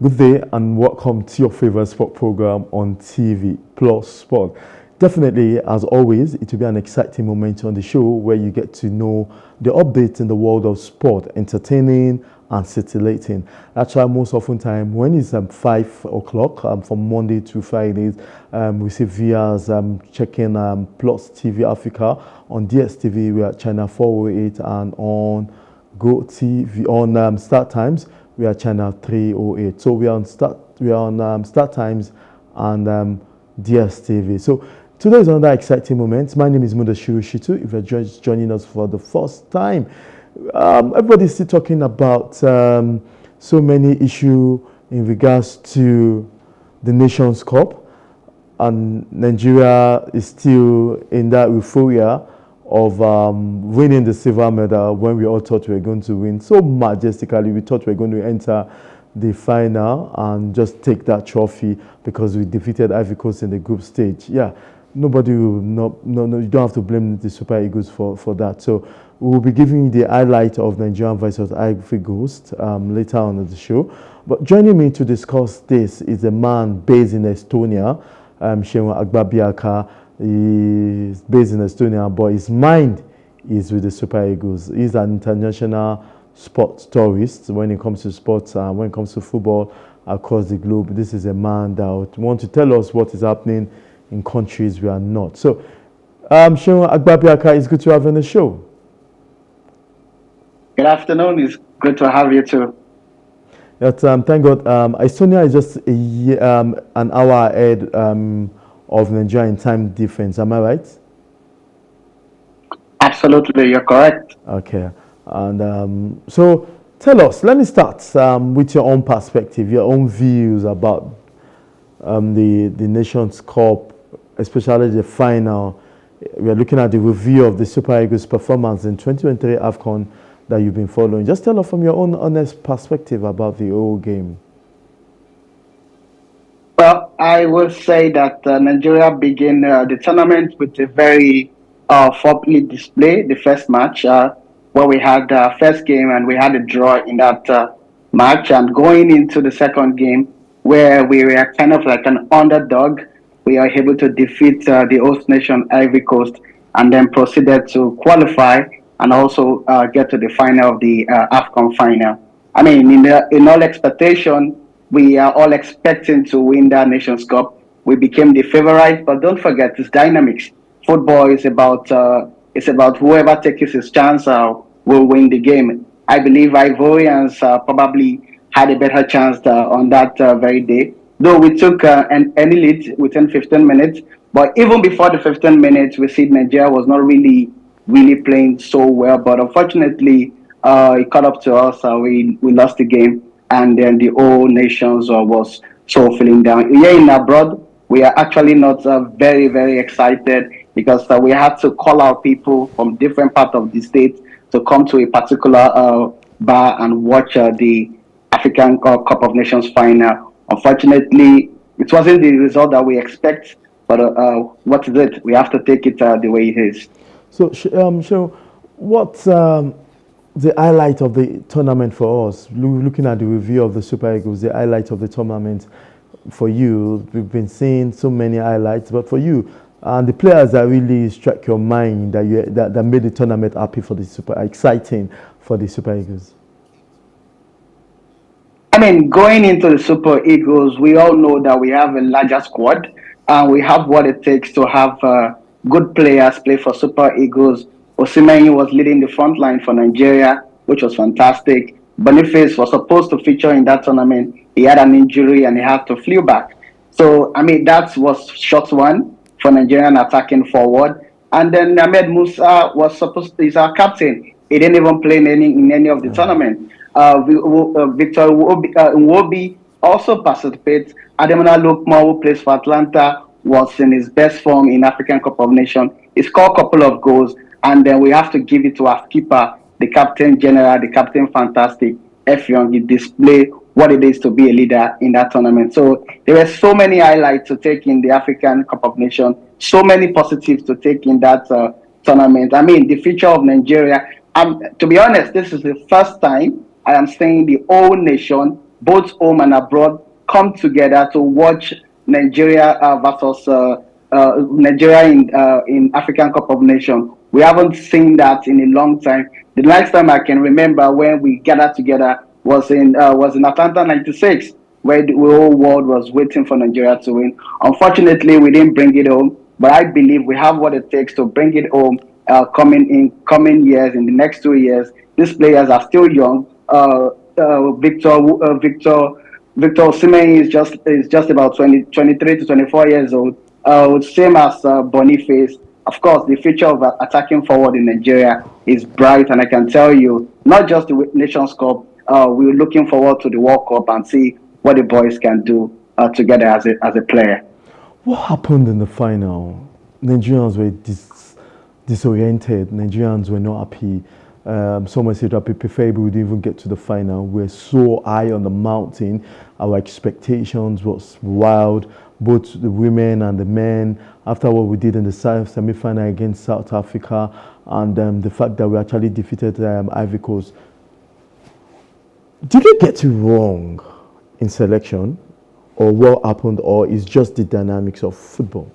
Good day and welcome to your favorite sport program on TV Plus Sport. Definitely, as always, it will be an exciting moment on the show where you get to know the updates in the world of sport, entertaining and scintillating. Actually, most often time when it's 5 o'clock from Monday to Fridays, we see viewers checking Plus TV Africa on DSTV. We are channel 408 and on Go TV on Start Times. We are channel 308. So we are on Start Times and DSTV. So today is another exciting moment. My name is Mudashiru Shitu. If you're just joining us for the first time, everybody's still talking about so many issues in regards to the Nations Cup, and Nigeria is still in that euphoria of winning the silver medal when we all thought we were going to win so majestically. We thought we were going to enter the final and just take that trophy because we defeated Ivory Coast in the group stage. Yeah, nobody will no, you don't have to blame the Super Eagles for that. So we will be giving you the highlight of Nigerian versus Ivory Coast later on in the show. But joining me to discuss this is a man based in Estonia, Shewa Agbabiaka. He's based in Estonia, but his mind is with the Super Eagles. He's an international sports tourist when it comes to sports, when it comes to football across the globe. This is a man that would want to tell us what is happening in countries we are not. So, Shewa Agbabiaka, it's good to have you on the show. Good afternoon. It's good to have you too. Yes, thank God. Estonia is just an hour ahead of Nigeria in time difference. Am I right? Absolutely, you're correct. Okay. And so tell us, let me start with your own perspective, your own views about the Nations Cup, especially the final. We are looking at the review of the Super Eagles' performance in 2023 AFCON that you've been following. Just tell us from your own honest perspective about the whole game. Well, I will say that Nigeria began the tournament with a very fourthly display. The first match, where we had the first game and we had a draw in that match, and going into the second game, where we were kind of like an underdog, we are able to defeat the host nation Ivory Coast, and then proceeded to qualify and also get to the final of the AFCON final. I mean, in all expectation, we are all expecting to win that Nations Cup. We became the favorite, but don't forget it's dynamics. Football is about whoever takes his chance will win the game. I believe Ivorians probably had a better chance on that very day. Though we took an lead within 15 minutes, but even before the 15 minutes, we see Nigeria was not really playing so well. But unfortunately, it caught up to us. We lost the game, and then the whole nations was so feeling down. Here in abroad, we are actually not very excited because we had to call out people from different parts of the state to come to a particular bar and watch the African Cup of Nations final. Unfortunately, it wasn't the result that we expect, but what is it? We have to take it the way it is. So, what's the highlight of the tournament for us? Looking at the review of the Super Eagles, the highlight of the tournament for you, we've been seeing so many highlights, but for you, and the players that really struck your mind that made the tournament happy for the exciting for the Super Eagles. I mean, going into the Super Eagles, we all know that we have a larger squad and we have what it takes to have good players play for Super Eagles. Osimhen was leading the front line for Nigeria, which was fantastic. Boniface was supposed to feature in that tournament. He had an injury and he had to flew back. So, I mean, that was shot one for Nigerian attacking forward. And then Ahmed Musa was supposed to, he's our captain. He didn't even play in any of the tournament. Victor Nwobi also participates. Ademola Lookman, who plays for Atlanta, was in his best form in African Cup of Nations. He scored a couple of goals, and then we have to give it to our keeper, the captain general, the captain fantastic, F. Young. He displayed what it is to be a leader in that tournament. So there were so many highlights to take in the African Cup of Nations, so many positives to take in that tournament. I mean, the future of Nigeria. To be honest, this is the first time I am seeing the whole nation both home and abroad, come together to watch Nigeria versus Nigeria in African Cup of Nations. We haven't seen that in a long time. The last time I can remember when we gathered together was in Atlanta '96, where the whole world was waiting for Nigeria to win. Unfortunately, we didn't bring it home, but I believe we have what it takes to bring it home. Coming years, in the next 2 years, these players are still young. Victor Osimhen is just about 23 to 24 years old. Same as Boniface. Of course, the future of attacking forward in Nigeria is bright, and I can tell you, not just the Nations Cup. We're looking forward to the World Cup and see what the boys can do together as a player. What happened in the final? Nigerians were disoriented. Nigerians were not happy. Someone said that we preferably would even get to the final. We're so high on the mountain. Our expectations was wild, both the women and the men. After what we did in the semi-final against South Africa, and the fact that we actually defeated Ivory Coast. Did we get it wrong in selection, or what happened, or is just the dynamics of football?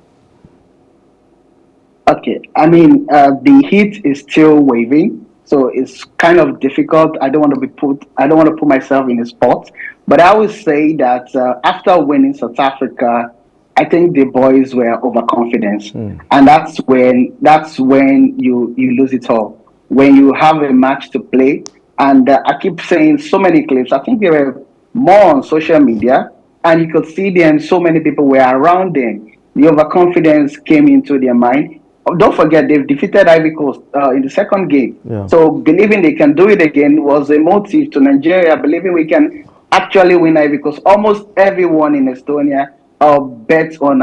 Okay, I mean, the heat is still waving, so it's kind of difficult. I don't want to put myself in a spot, but I would say that after winning South Africa, I think the boys were overconfident, and that's when you lose it all. When you have a match to play, and I keep saying so many clips. I think they were more on social media, and you could see them. So many people were around them. The overconfidence came into their mind. Oh, don't forget, they've defeated Ivory Coast in the second game. Yeah. So believing they can do it again was a motive to Nigeria, believing we can actually win Ivory Coast. Almost everyone in Estonia bet on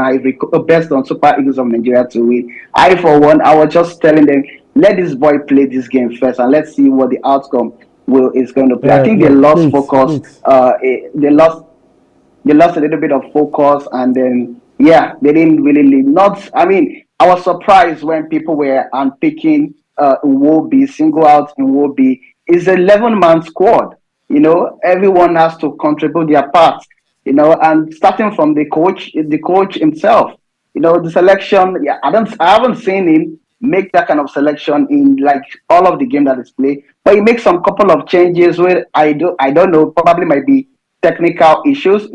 Super Eagles of Nigeria to win. I, for one, I was just telling them, let this boy play this game first and let's see what the outcome will is going to be. I think they lost please, focus. please. They lost a little bit of focus, and then yeah, they didn't really lead. Not, I mean, I was surprised when people were unpicking Iwobi, single out in Iwobi. It's an 11-man squad. Everyone has to contribute their part. And starting from the coach himself. The selection. Yeah, I haven't seen him make that kind of selection in like all of the game that is played. But he makes some couple of changes where I don't know, probably might be technical issues.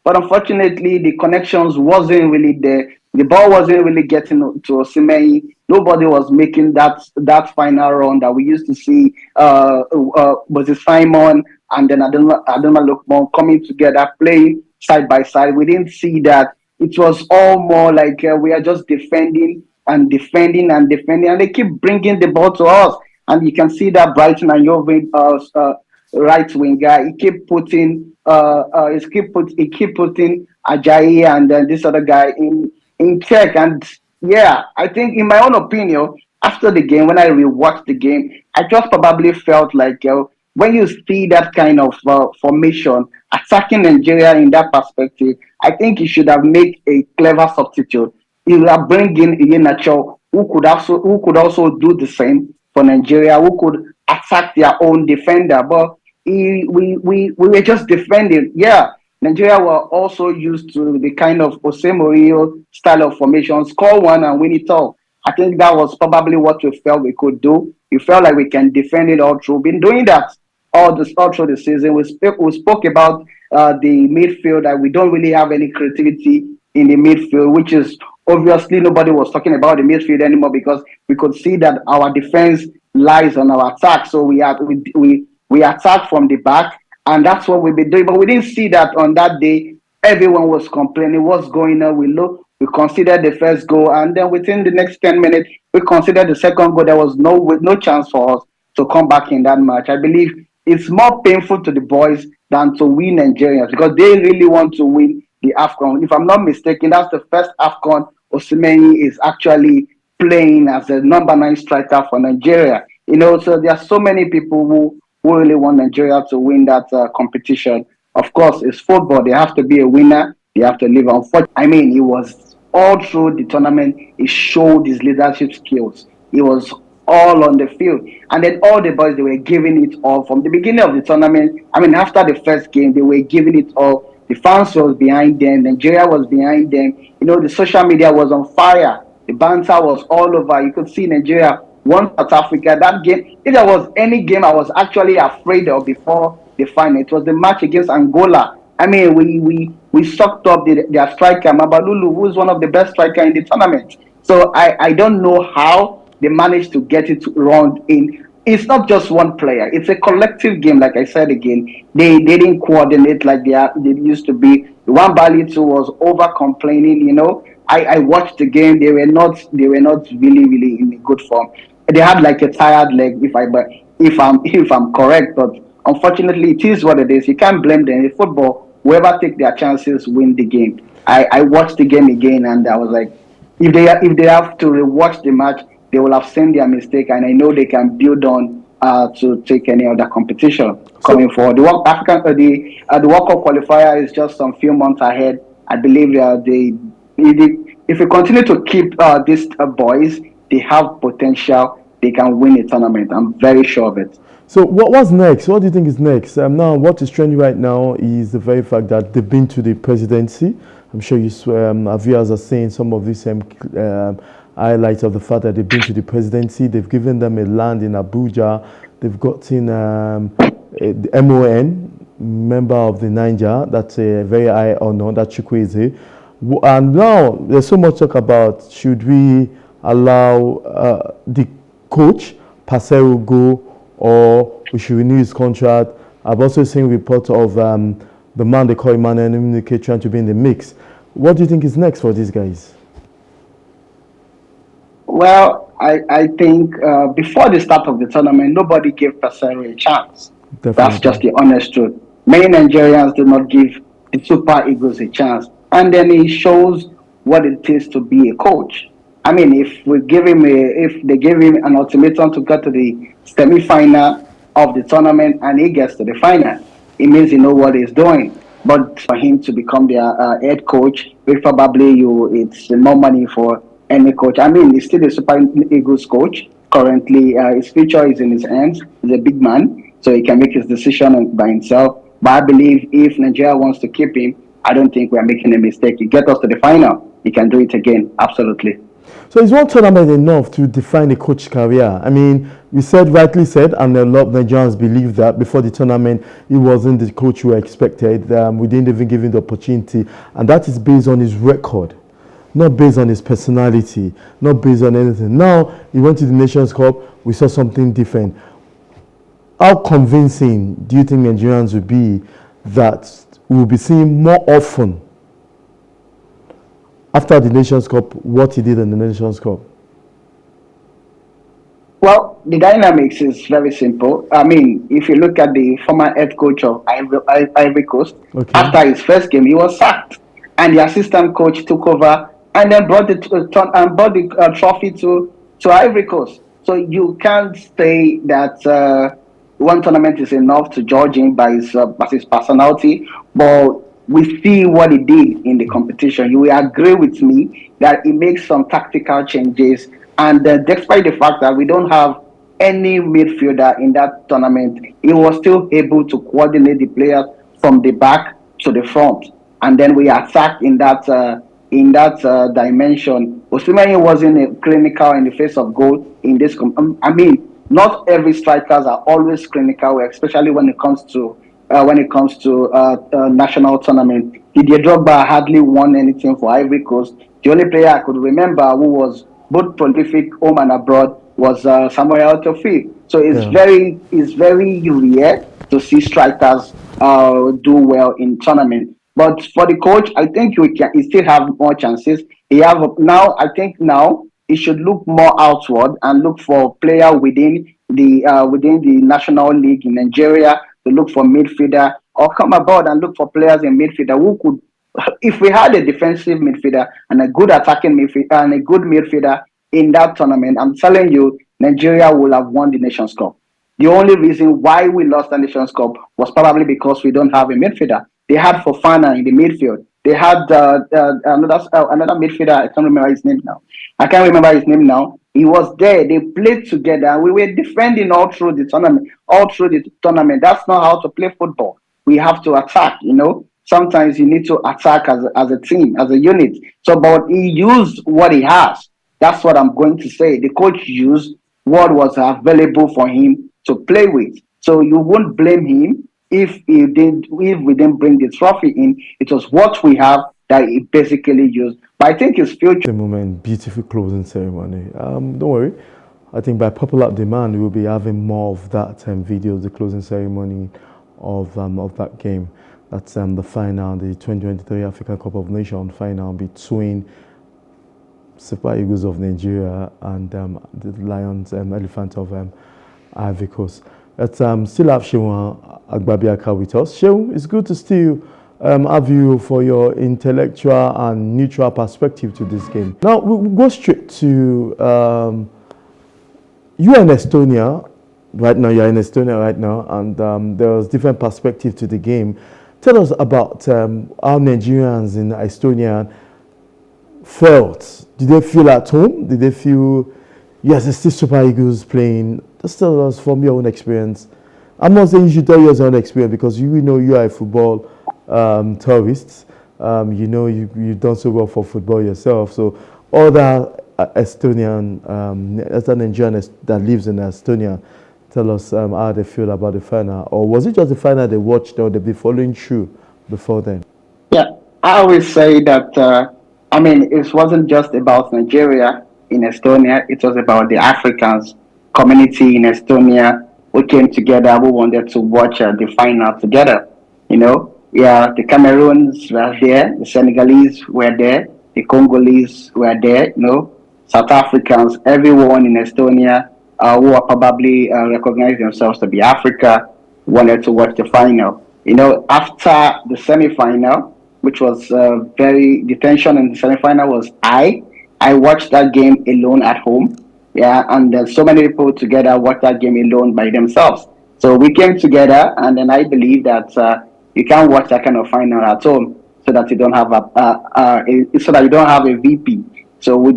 But unfortunately, the connections wasn't really there. The ball wasn't really getting to Osimhen. Nobody was making that final run that we used to see. Was it Simon and then Adama Lukman coming together, playing side by side? We didn't see that. It was all more like we are just defending and defending and defending, and they keep bringing the ball to us. And you can see that Brighton and your right winger, he keep putting Ajayi and then this other guy in check. And yeah, I think in my own opinion, after the game, when I rewatched the game, I just probably felt like when you see that kind of formation attacking Nigeria in that perspective, I think you should have made a clever substitute. You have bring in Iheanacho, who could also do the same for Nigeria, who could attack their own defender. But we were just defending. Yeah, Nigeria were also used to the kind of Jose Mourinho style of formation, score one and win it all. I think that was probably what we felt we could do. We felt like we can defend it all through. Been doing that all through the season. We spoke about the midfield, that we don't really have any creativity in the midfield, which is obviously nobody was talking about the midfield anymore because we could see that our defense lies on our attack. So we attack from the back, and that's what we've been doing. But we didn't see that on that day. Everyone was complaining, what's going on? We considered the first goal, and then within the next 10 minutes, we considered the second goal. There was no chance for us to come back in that match. I believe it's more painful to the boys than to we Nigerians because they really want to win the AFCON. If I'm not mistaken, that's the first AFCON Osimhen is actually playing as a number 9 striker for Nigeria. So there are so many people who really want Nigeria to win that competition. Of course, it's football. They have to be a winner. They have to live on foot. I mean, he was all through the tournament. He showed his leadership skills. He was all on the field. And then all the boys, they were giving it all from the beginning of the tournament. I mean, after the first game, they were giving it all. The fans was behind them. Nigeria was behind them. You know, the social media was on fire. The banter was all over. You could see Nigeria won South Africa. That game, if there was any game I was actually afraid of before the final, it was the match against Angola. I mean, we sucked up their striker, Mabalulu, who is one of the best striker in the tournament. So I don't know how they managed to get it wrong. It's not just one player; it's a collective game. Like I said again, they didn't coordinate like they used to be. One Bali too was over complaining. You know, I watched the game. They were not really in a good form. They had like a tired leg. If I'm correct, but unfortunately, it is what it is. You can't blame them. In football, whoever take their chances win the game. I watched the game again, and I was like, if they have to rewatch the match, they will have seen their mistake, and I know they can build on to take any other competition coming forward. The World Cup qualifier is just some few months ahead. I believe if we continue to keep these boys, they have potential. They can win a tournament. I'm very sure of it. So what's next? What do you think is next? Now, what is trending right now is the very fact that they've been to the presidency. I'm sure our viewers are seeing some of these highlights of the fact that they've been to the presidency. They've given them a land in Abuja. They've gotten the MON, member of the Niger. That's a very high honor. That's Chukwueze. And now there's so much talk about should we allow the coach, Pasero, go, or we should renew his contract. I've also seen reports of the man they call Emmanuel Nunike trying to be in the mix. What do you think is next for these guys? Well, I think before the start of the tournament, nobody gave Pasero a chance. Definitely. That's just the honest truth. Many Nigerians do not give the Super Eagles a chance. And then it shows what it is to be a coach. I mean, if they give him an ultimatum to get to the semi-final of the tournament and he gets to the final, it means he knows what he's doing. But for him to become their head coach, it's more money for any coach. I mean, he's still a Super Eagles coach. Currently, his future is in his hands. He's a big man, so he can make his decision by himself. But I believe if Nigeria wants to keep him, I don't think we're making a mistake. You get us to the final, he can do it again. Absolutely. So is one tournament enough to define a coach's career? I mean, rightly said, and a lot of Nigerians believe that before the tournament, he wasn't the coach we expected. We didn't even give him the opportunity. And that is based on his record, not based on his personality, not based on anything. Now, he went to the Nations Cup, we saw something different. How convincing do you think Nigerians will be that we will be seeing more often after the Nations Cup what he did in the Nations Cup? Well, the dynamics is very simple. I mean, if you look at the former head coach of Ivory Coast, okay, after his first game, he was sacked, and the assistant coach took over and then brought the trophy to Ivory Coast. So you can't say that one tournament is enough to judge him by his personality, but we see what he did in the competition. You will agree with me that he makes some tactical changes, and despite the fact that we don't have any midfielder in that tournament, he was still able to coordinate the players from the back to the front, and then we attacked in that dimension. Osimhen wasn't clinical in the face of goal in this. I mean, not every strikers are always clinical, especially when it comes to national tournament. Didier Drogba hardly won anything for Ivory Coast. The only player I could remember who was both prolific home and abroad was Samuel Eto'o. So it's very rare to see strikers do well in tournament. But for the coach, I think he still have more chances. I think now he should look more outward and look for player within the national league in Nigeria, to look for midfielder, or come aboard and look for players in midfielder who could, if we had a defensive midfielder and a good attacking midfielder and a good midfielder in that tournament, I'm telling you, Nigeria will have won the Nations Cup. The only reason why we lost the Nations Cup was probably because we don't have a midfielder. They had Fofana in the midfield. They had another midfielder, I can't remember his name now. I can't remember his name now. He was there. They played together. We were defending all through the tournament. All through the tournament. That's not how to play football. We have to attack. Sometimes you need to attack as a team, as a unit. So, but he used what he has. That's what I'm going to say. The coach used what was available for him to play with. So you won't blame him if we didn't bring the trophy in. It was what we have that he basically used. But I think his future. The moment, beautiful closing ceremony. Don't worry. I think by popular demand, we'll be having more of that video, the closing ceremony of that game. That's the final, the 2023 African Cup of Nations final between Super Eagles of Nigeria and the Lions, Elephant of Ivory Coast. Still have Sheun Agbabiaka with us. Sheun, it's good to still have you for your intellectual and neutral perspective to this game. Now, we'll go straight to you are in Estonia right now. You're in Estonia right now, and there's different perspective to the game. Tell us about how Nigerians in Estonia felt. Did they feel at home? Did they feel, yes, it's still Super Eagles playing? Just tell us from your own experience. I'm not saying you should tell your own experience because you know you are a football tourist. You've done so well for football yourself. So other Estonian, other Nigerian that lives in Estonia, tell us how they feel about the final. Or was it just the final they watched or they've been following through before then? Yeah, I always say that, it wasn't just about Nigeria in Estonia, it was about the Africans community in Estonia who came together, who wanted to watch the final together. Yeah, the Cameroons were there, the Senegalese were there, the Congolese were there, South Africans, everyone in Estonia who are probably recognize themselves to be Africa wanted to watch the final. After the semi-final, which was the tension in the semi-final was high. I watched that game alone at home. Yeah, and then so many people together watched that game alone by themselves. So we came together, and then I believe that you can't watch that kind of final at home, so that you don't have a VP. So I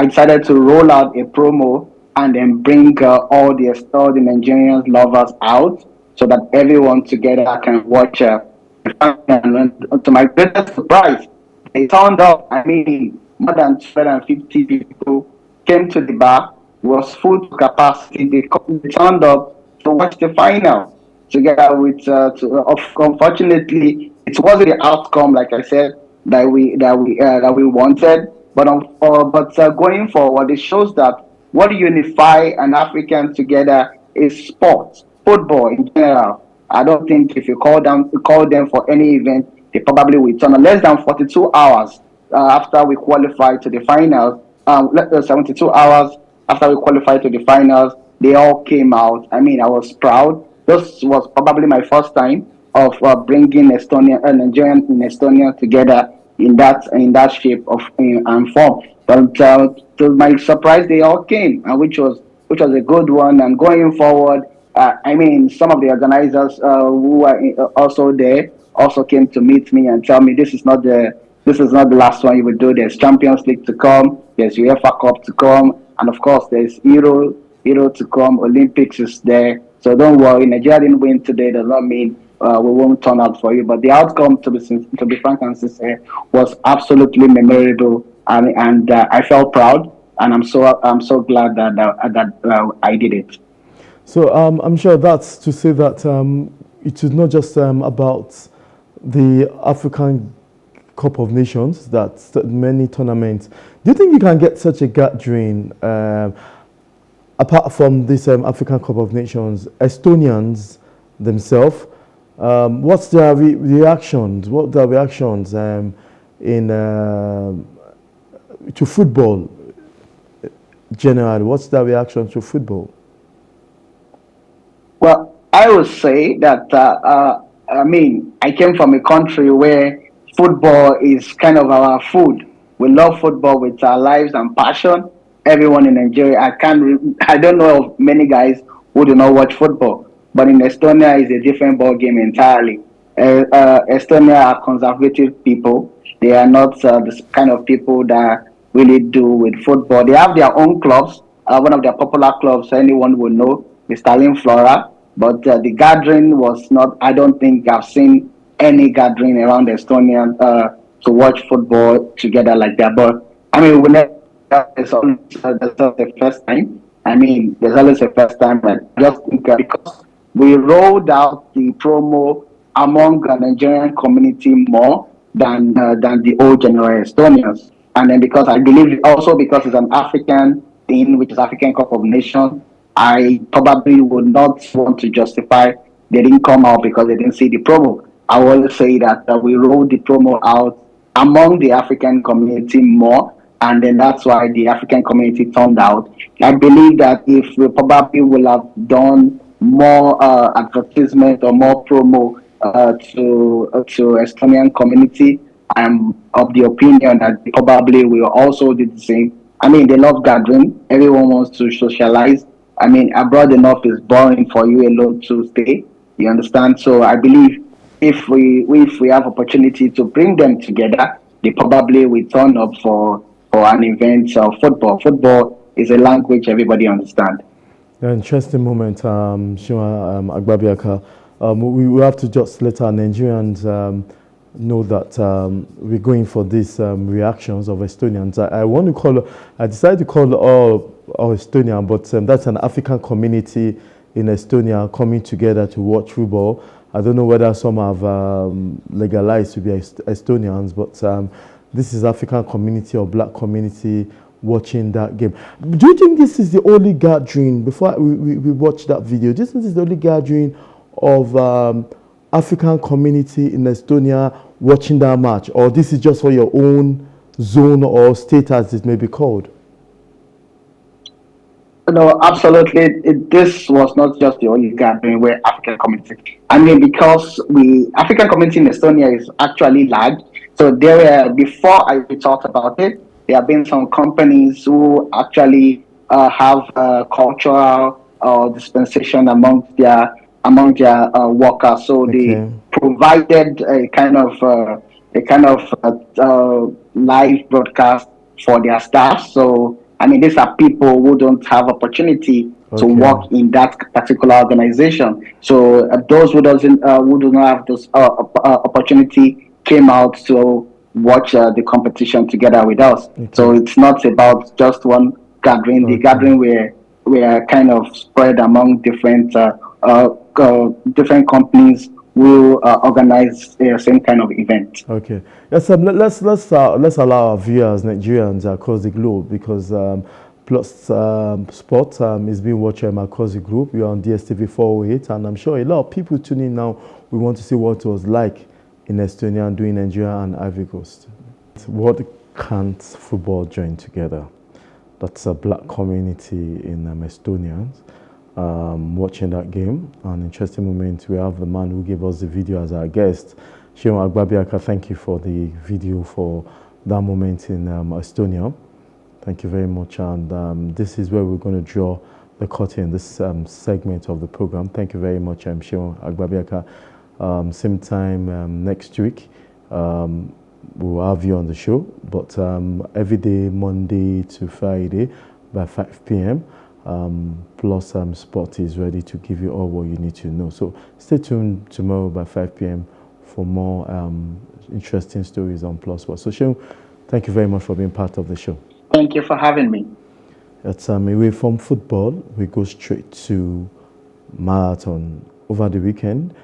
decided to roll out a promo and then bring all the Nigerian lovers out, so that everyone together can watch. And to my greatest surprise, they turned up. More than 250 people came to the bar. It was full to capacity. They turned up to watch the final together with. Unfortunately, it wasn't the outcome, like I said, that we wanted. But going forward, it shows that what unify an African together is sports, football in general. I don't think if you call them for any event, they probably will turn on less than 42 hours after we qualified to the finals. 72 hours after we qualified to the finals, they all came out. I was proud. This was probably my first time of bringing Nigerian in Estonia together in that shape of and form. But to my surprise, they all came, and which was a good one. And going forward, some of the organizers who were also there also came to meet me and tell me this is not the last one you will do. There's Champions League to come, there's UEFA Cup to come, and of course there's Euro to come. Olympics is there. So don't worry, Nigeria didn't win today does not mean we won't turn out for you. But the outcome, to be frank and sincere, was absolutely memorable, and I felt proud, and I'm so glad that I did it. So I'm sure that's to say that it is not just about the African Cup of Nations, that many tournaments. Do you think you can get such a gathering apart from this African Cup of Nations? Estonians themselves, what's their reactions? What are their reactions to football generally? What's their reaction to football? Well, I would say that I came from a country where football is kind of our food. We love football with our lives and passion. Everyone in Nigeria, I don't know of many guys who do not watch football. But in Estonia, it's a different ball game entirely. Estonia are conservative people. They are not the kind of people that really do with football. They have their own clubs. One of their popular clubs, anyone will know, is Stalin Flora. But the gathering was not, I don't think I've seen any gathering around Estonia to watch football together like that. But I mean, we never, there's always a first time. I mean, there's always a first time. And I just think because we rolled out the promo among the Nigerian community more than the old general Estonians. And then because I believe also because it's an African thing, which is African Cup of Nations, I probably would not want to justify they didn't come out because they didn't see the promo. I will say that we rolled the promo out among the African community more, and then that's why the African community turned out. I believe that if we probably will have done more advertisement or more promo to Estonian community, I'm of the opinion that they probably will also do the same. I mean, they love gathering. Everyone wants to socialize. I mean, abroad enough is boring for you alone to stay. You understand? So I believe if we have opportunity to bring them together, they probably will turn up for an event of football. Football is a language everybody understands. An interesting moment, Shima Agbabiaka. We have to just let our Nigerians know that we're going for these reactions of Estonians. I decided to call all Estonian, but that's an African community in Estonia coming together to watch football. I don't know whether some have legalized to be Estonians, but this is African community or black community watching that game. Do you think this is the only gathering, before we watch that video, do you think this is the only gathering of African community in Estonia watching that match? Or this is just for your own zone or state as it may be called? No, absolutely. This was not just the only gathering where African community. I mean, because we African community in Estonia is actually large. So there were before I talked about it, there have been some companies who actually have cultural dispensation among their workers. So they Okay. provided a kind of live broadcast for their staff. So I mean, these are people who don't have opportunity to Okay. work in that particular organization. So those who do not have those opportunity came out to watch the competition together with us. So Okay. it's not about just one gathering. The Okay. gathering were kind of spread among different companies will organize the same kind of event. Okay. Yes, let's allow our viewers, Nigerians across the globe, because Plus Sport is being watched across the globe. We are on DSTV 408, and I'm sure a lot of people tuning now. We want to see what it was like in Estonia and doing Nigeria and Ivory Coast. What can't football join together? That's a black community in Estonians watching that game. An interesting moment. We have the man who gave us the video as our guest. Shima Agbabiaka, thank you for the video for that moment in Estonia. Thank you very much. And this is where we're going to draw the curtain, this segment of the program. Thank you very much, Shima Agbabiaka. Same time next week, we'll have you on the show. But every day, Monday to Friday, by 5 p.m., Plus Sport is ready to give you all what you need to know. So stay tuned tomorrow by 5 p.m. for more interesting stories on Plus Sport. So Seun, thank you very much for being part of the show. Thank you for having me. That's away from football, we go straight to marathon. Over the weekend,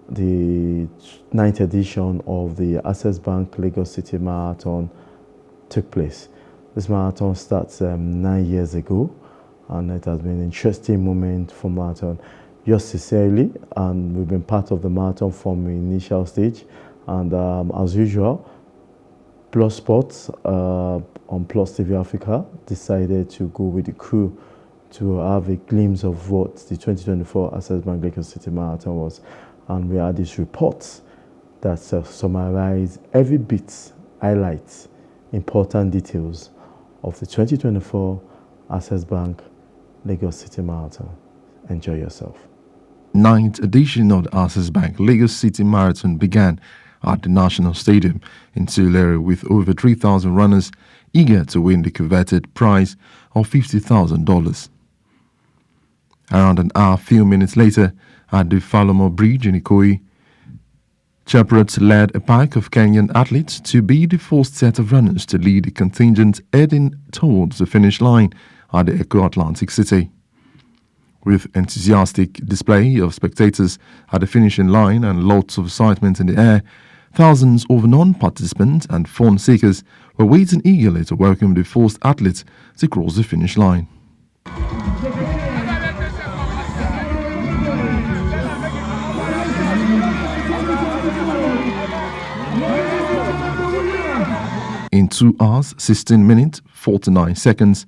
the 9th edition of the Access Bank Lagos City Marathon took place. This marathon starts 9 years ago, and it has been an interesting moment for marathon. Yours sincerely, and we've been part of the marathon from the initial stage. And as usual, Plus Sports on PlusTvAfrica decided to go with the crew to have a glimpse of what the 2024 Access Bank Lagos City Marathon was. And we had this report that summarized every bit, highlights important details of the 2024 Access Bank Lagos City Marathon. Enjoy yourself. 9th edition of the Access Bank Lagos City Marathon began at the National Stadium in Tulare with over 3,000 runners eager to win the coveted prize of $50,000. Around an hour, few minutes later, at the Falomo Bridge in Ikoyi, Chaprats led a pack of Kenyan athletes to be the first set of runners to lead the contingent heading towards the finish line at the Eco Atlantic City. With enthusiastic display of spectators at the finishing line and lots of excitement in the air, thousands of non-participants and fun seekers were waiting eagerly to welcome the first athletes to cross the finish line. In 2 hours, 16 minutes, 49 seconds,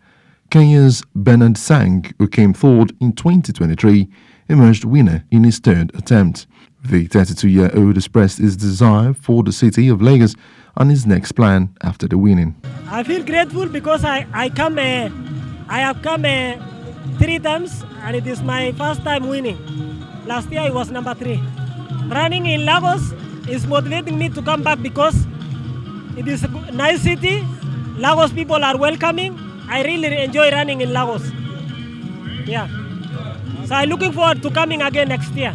Kenya's Bernard Sang, who came third in 2023, emerged winner in his third attempt. The 32-year-old expressed his desire for the city of Lagos and his next plan after the winning. I feel grateful because I have come 3 times and it is my first time winning. Last year I was number 3. Running in Lagos is motivating me to come back because it is a nice city. Lagos people are welcoming. I really enjoy running in Lagos. Yeah. So I'm looking forward to coming again next year.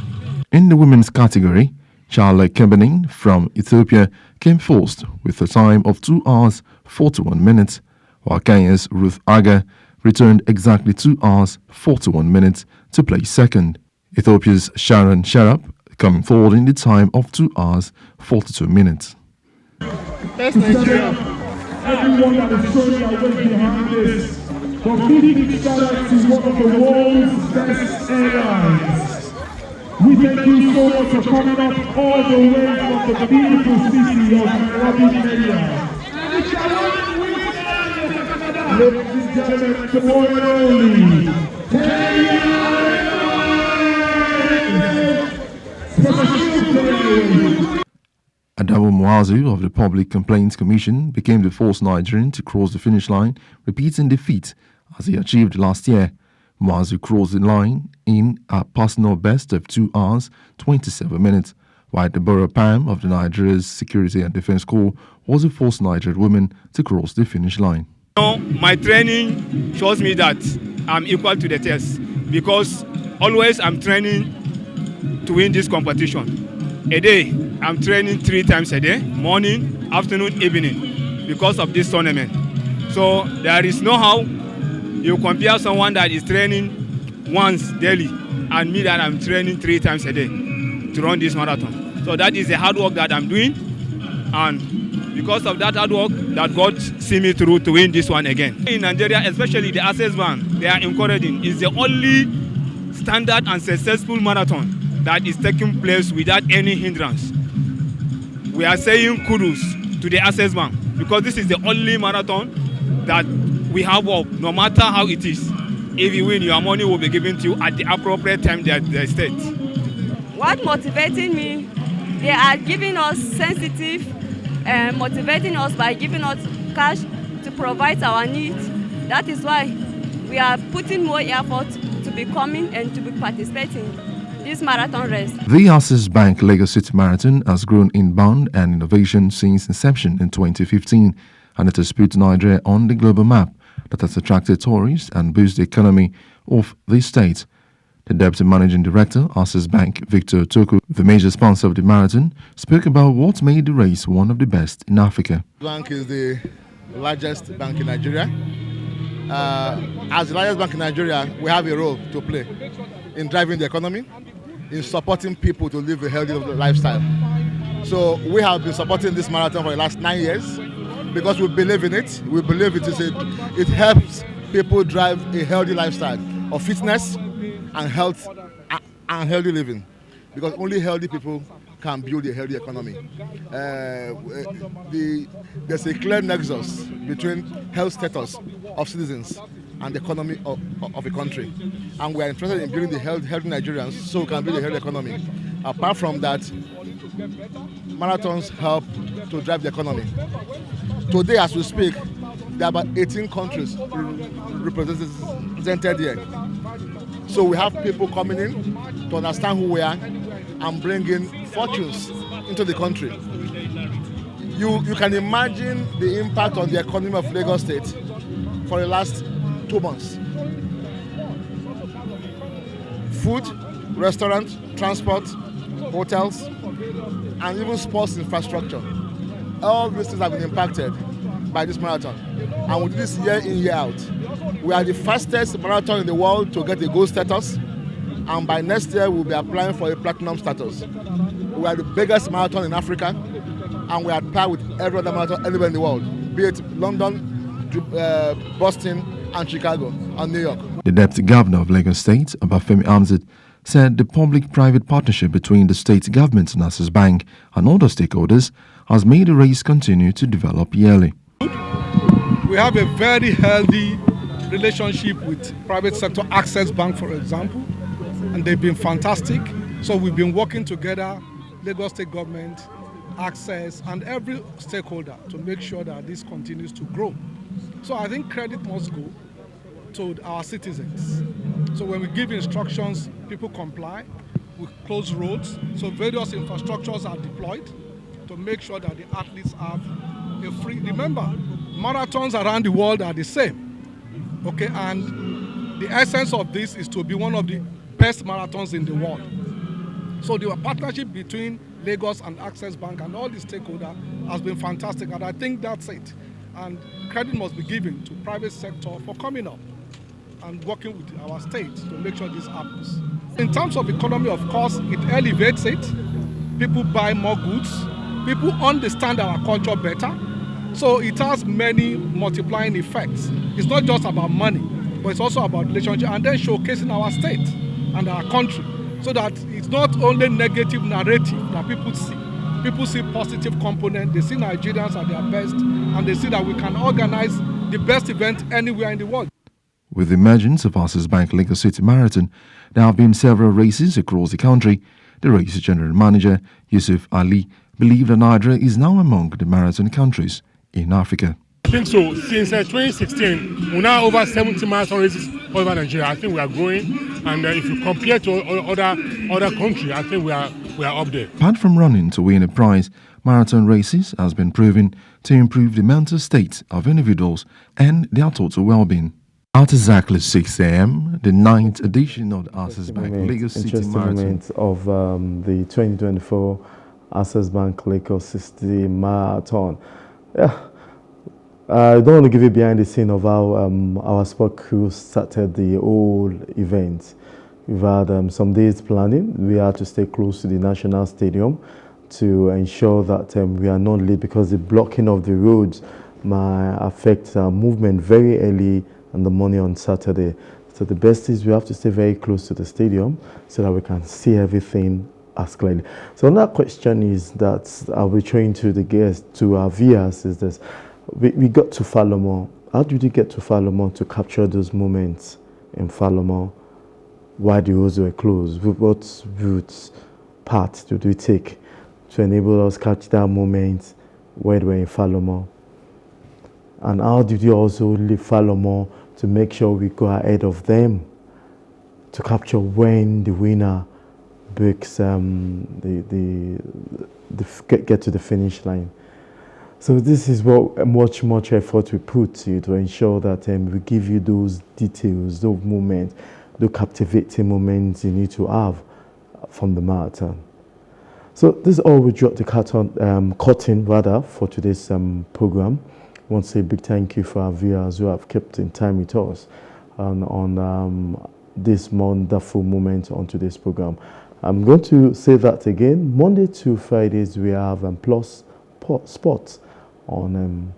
In the women's category, Charlotte Kebenin from Ethiopia came first with a time of 2 hours 41 minutes, while Kenya's Ruth Aga returned exactly 2 hours 41 minutes to place second. Ethiopia's Sharon Sharap coming third in the time of 2 hours 42 minutes. Thanks, Nigeria. Everyone that is showing their weight behind this, for giving each other to one of the world's best airlines. We thank you so much for coming up all the way from the beautiful city of Nairobi, Kenya. Ladies and gentlemen, the one and only Kenya. Adamu Muazu of the Public Complaints Commission became the first Nigerian to cross the finish line, repeating the feat as he achieved last year. Muazu crossed the line in a personal best of 2 hours 27 minutes, while Deborah Pam of the Nigeria's Security and Defense Corps was the first Nigerian woman to cross the finish line. My training shows me that I'm equal to the test because always I'm training to win this competition. A day, I'm training 3 times a day, morning, afternoon, evening, because of this tournament. So there is no how you compare someone that is training once daily and me that I'm training 3 times a day to run this marathon. So that is the hard work that I'm doing, and because of that hard work, that God see me through to win this one again. In Nigeria, especially the Access Bank, they are encouraging. It's the only standard and successful marathon that is taking place without any hindrance. We are saying kudos to the Access Bank because this is the only marathon that we have up, no matter how it is. If you win, your money will be given to you at the appropriate time that they state. What motivating me, they are giving us sensitive, motivating us by giving us cash to provide our needs. That is why we are putting more effort to be coming and to be participating this marathon race. The Access Bank Lagos City Marathon has grown in bound and innovation since inception in 2015, and it has put Nigeria on the global map that has attracted tourists and boosted the economy of the state. The Deputy Managing Director, Access Bank, Victor Toku, the major sponsor of the marathon, spoke about what made the race one of the best in Africa. The bank is the largest bank in Nigeria. As the largest bank in Nigeria, we have a role to play in driving the economy, in supporting people to live a healthy lifestyle. So we have been supporting this marathon for the last 9 years because we believe in it. We believe it helps people drive a healthy lifestyle of fitness and health and healthy living, because only healthy people can build a healthy economy. There's a clear nexus between health status of citizens and the economy of a country. And we are interested in building the healthy Nigerians so we can build a healthy economy. Apart from that, marathons help to drive the economy. Today, as we speak, there are about 18 countries represented here. So we have people coming in to understand who we are and bring in fortunes into the country. You can imagine the impact on the economy of Lagos State for the last 2 months. Food, restaurants, transport, hotels, and even sports infrastructure. All these things have been impacted by this marathon. And we do this year in, year out. We are the fastest marathon in the world to get a gold status. And by next year, we'll be applying for a platinum status. We are the biggest marathon in Africa. And we are par with every other marathon anywhere in the world, be it London, Boston, and Chicago, and New York. The Deputy Governor of Lagos State, Obafemi Hamzat, said the public-private partnership between the state government and Access Bank and other stakeholders has made the race continue to develop yearly. We have a very healthy relationship with private sector, Access Bank, for example, and they've been fantastic. So we've been working together, Lagos State government, Access, and every stakeholder to make sure that this continues to grow. So I think credit must go to our citizens. So when we give instructions, people comply. We close roads. So various infrastructures are deployed to make sure that the athletes have a free. Remember, marathons around the world are the same. Okay, and the essence of this is to be one of the best marathons in the world. So the partnership between Lagos and Access Bank and all the stakeholders has been fantastic, and I think that's it. And credit must be given to private sector for coming up and working with our state to make sure this happens. In terms of economy, of course, it elevates it. People buy more goods. People understand our culture better. So it has many multiplying effects. It's not just about money, but it's also about relationship and then showcasing our state and our country so that it's not only negative narrative that people see. People see positive component, they see Nigerians at their best, and they see that we can organize the best event anywhere in the world. With the emergence of Access Bank Lagos City Marathon, there have been several races across the country. The race general manager, Yusuf Ali, believed that Nigeria is now among the marathon countries in Africa. I think so. Since 2016, we now over 70 marathon races all over Nigeria. I think we are growing, and if you compare to other countries, I think we are up there. Apart from running to win a prize, marathon races has been proven to improve the mental state of individuals and their total well-being. At exactly 6 a.m., the 9th edition of the Access Bank Lagos City Marathon moment of the 2024 Access Bank Lagos City Marathon. Yeah. I don't want to give you behind the scene of how our sport crew started the whole event. We've had some days planning. We had to stay close to the National Stadium to ensure that we are not late, because the blocking of the roads might affect our movement very early in the morning on Saturday. So the best is we have to stay very close to the stadium so that we can see everything as clearly. So another question is that I'll be throwing to the guests, to our viewers, is this. We got to Falomon. How did you get to Falomon to capture those moments in Falomon while the roads were closed? What routes, paths did we take to enable us catch that moment when we were in Falomon? And how did you also leave Falomon to make sure we go ahead of them to capture when the winner breaks get to the finish line? So this is what much effort we put to ensure that we give you those details, those moments, the captivating moments you need to have from the marathon. So this is all we dropped the curtain for today's program. I want to say a big thank you for our viewers who have kept in time with us on this wonderful moment on today's program. I'm going to say that again. Monday to Fridays we have Plus Sports on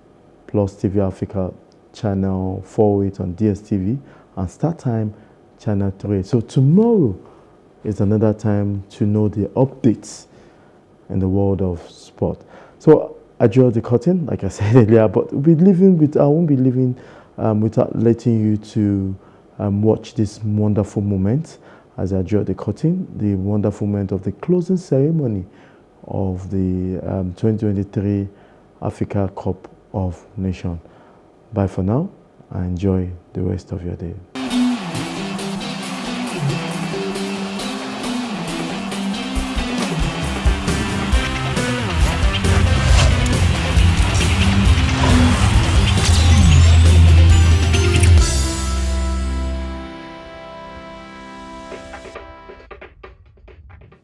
PlusTvAfrica channel 48 on DSTV and Start Time channel 3. So tomorrow is another time to know the updates in the world of sport. So I draw the curtain, like I said earlier, but I won't be leaving without letting you to watch this wonderful moment as I draw the curtain, the wonderful moment of the closing ceremony of the 2023 Africa Cup of Nations. Bye for now and enjoy the rest of your day.